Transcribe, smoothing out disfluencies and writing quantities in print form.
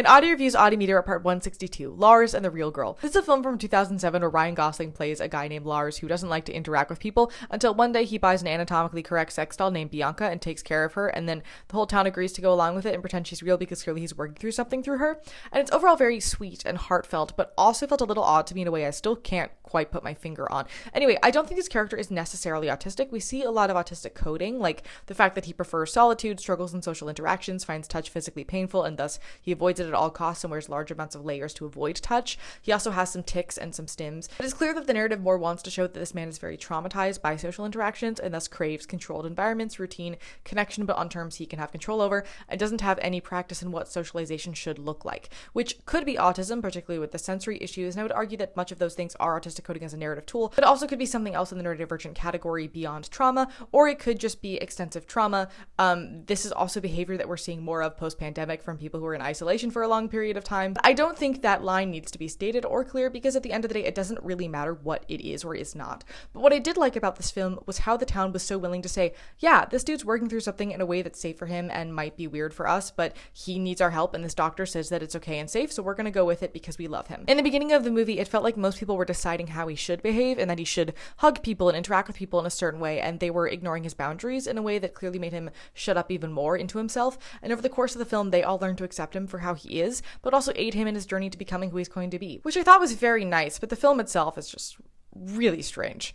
In Audio Reviews Audio Meteor Part 162, Lars and the Real Girl. This is a film from 2007 where Ryan Gosling plays a guy named Lars who doesn't like to interact with people until one day he buys an anatomically correct sex doll named Bianca and takes care of her, and then the whole town agrees to go along with it and pretend she's real because clearly he's working through something through her. And it's overall very sweet and heartfelt, but also felt a little odd to me in a way I still can't quite put my finger on. Anyway, I don't think this character is necessarily autistic. We see a lot of autistic coding, like the fact that he prefers solitude, struggles in social interactions, finds touch physically painful, and thus he avoids it at all costs and wears large amounts of layers to avoid touch. He also has some tics and some stims. It is clear that the narrative more wants to show that this man is very traumatized by social interactions and thus craves controlled environments, routine, connection, but on terms he can have control over, and doesn't have any practice in what socialization should look like, which could be autism, particularly with the sensory issues, and I would argue that much of those things are autistic coding as a narrative tool, but also could be something else in the neurodivergent category beyond trauma, or it could just be extensive trauma. This is also behavior that we're seeing more of post-pandemic from people who are in isolation for a long period of time. I don't think that line needs to be stated or clear because at the end of the day, it doesn't really matter what it is or is not. But what I did like about this film was how the town was so willing to say, yeah, this dude's working through something in a way that's safe for him and might be weird for us, but he needs our help and this doctor says that it's okay and safe, so we're gonna go with it because we love him. In the beginning of the movie, it felt like most people were deciding how he should behave and that he should hug people and interact with people in a certain way, and they were ignoring his boundaries in a way that clearly made him shut up even more into himself. And over the course of the film, they all learned to accept him for how he is, but also aid him in his journey to becoming who he's going to be, which I thought was very nice, but the film itself is just really strange.